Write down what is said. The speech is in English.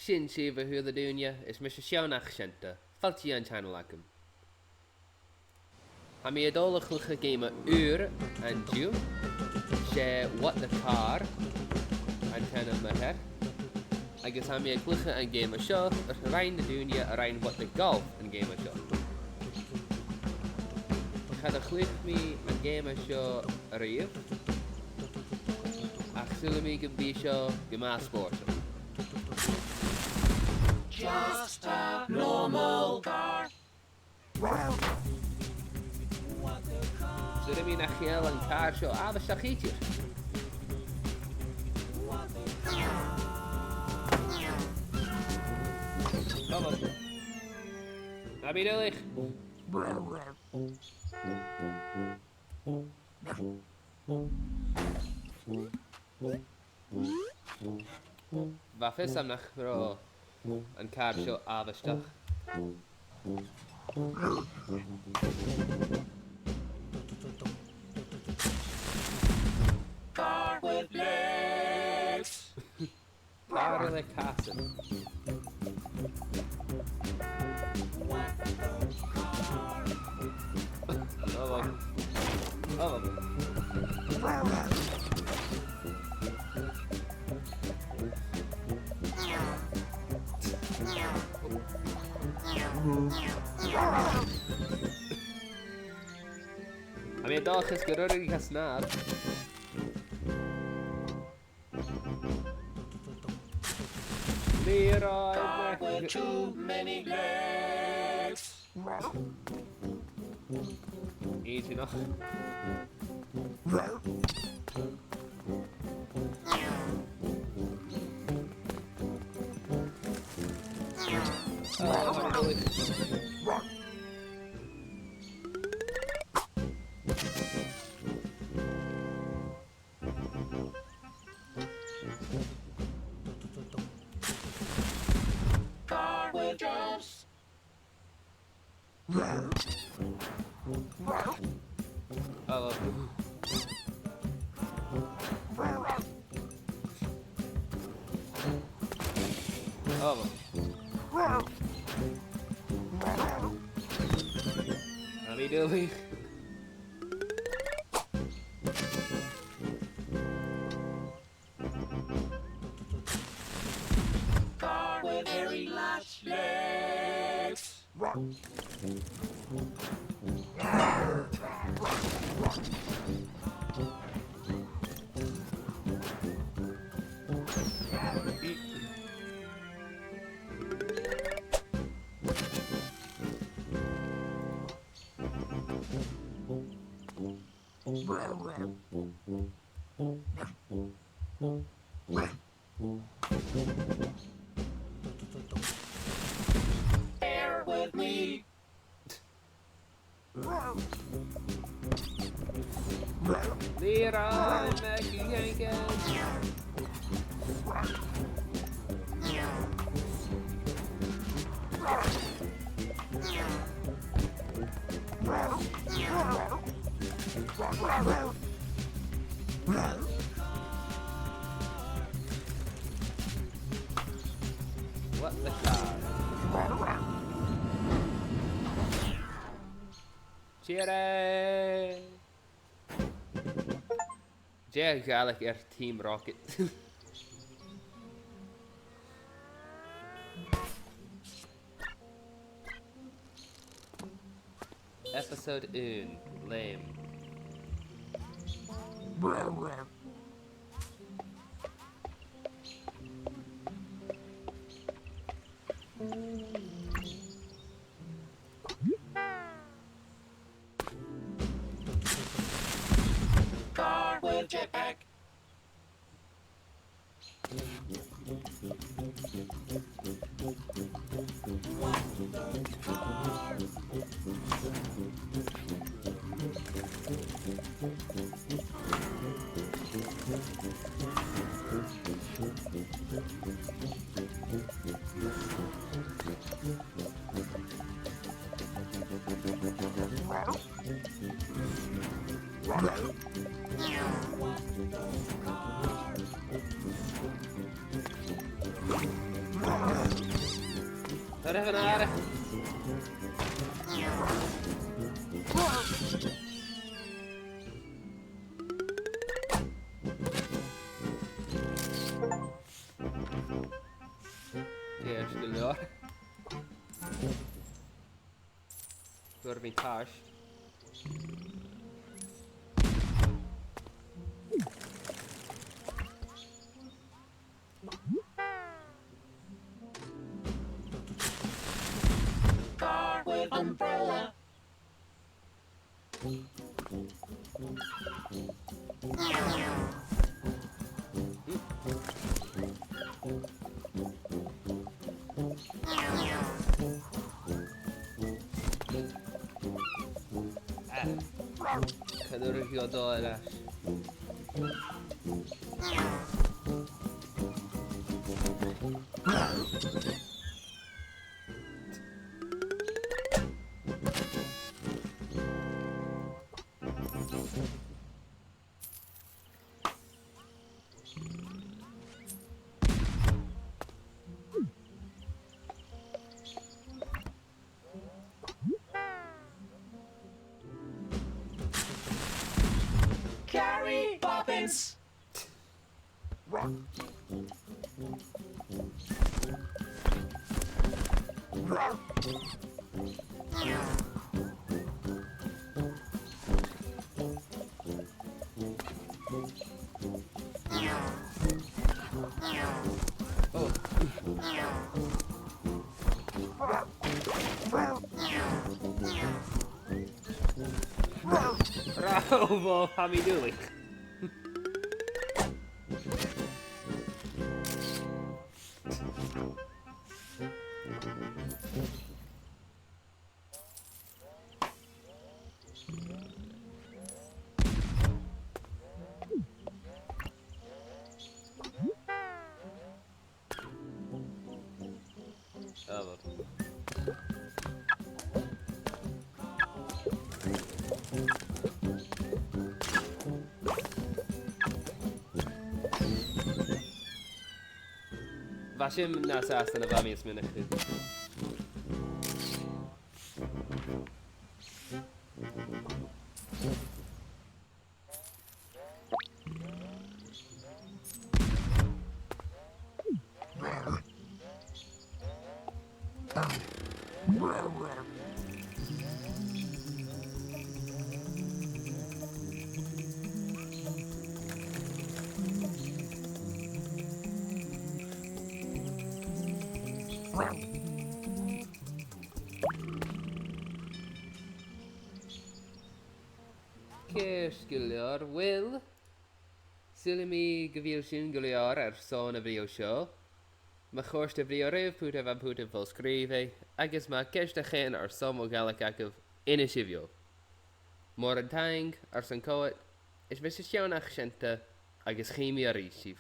Sin siva hu the dunya is Mr. Shionach Shenta, Falti an channel akum. Hami adola chulcha game ur and Jew, she what the car, and ten of meher. I guess hami a chulcha and game show, rein the dunya, rein what the golf and game show. Had a chlich me and game show reef. Axulami can be show, Gama Sports. Just a normal car. So I mean, Achiel and car show. The shachitjes. Kom op. Nou ben je Wat is hem nog bro? Een car show avestag. Car with legs. Car with kassen. Oh. I mean, dog is good already has not. Car with too many legs. Easy enough. Car with jumps. How are you doing? Car with very large legs. Bear with me. Leroy McGangan. What the car? Cheery! Jay Gallic Team Rocket. Episode 1. Lame. Car with jetpack. Ar efo ar. Yes, gelor. Door mijn taas. Car with umbrella. Cadw'r hiodo arall. Carrie Poppins. Bravo, Hammy Dooley. Oh, Fasim nas astan y fami ysmyn eich chi. Ceir sgilior, Will. Sy'n mi gyfeil sy'n gilior ar sôn y fideo sio. Mae chwrs y fideo rif pwyd efo'n pwyd yn ffol sgrifau, agos mae gysda chen ar som o gael ac agaf un y sifio. Mor yn tang, ar sy'n coed, is fes ysiawn a'ch sienta, agos chimi ar eisif.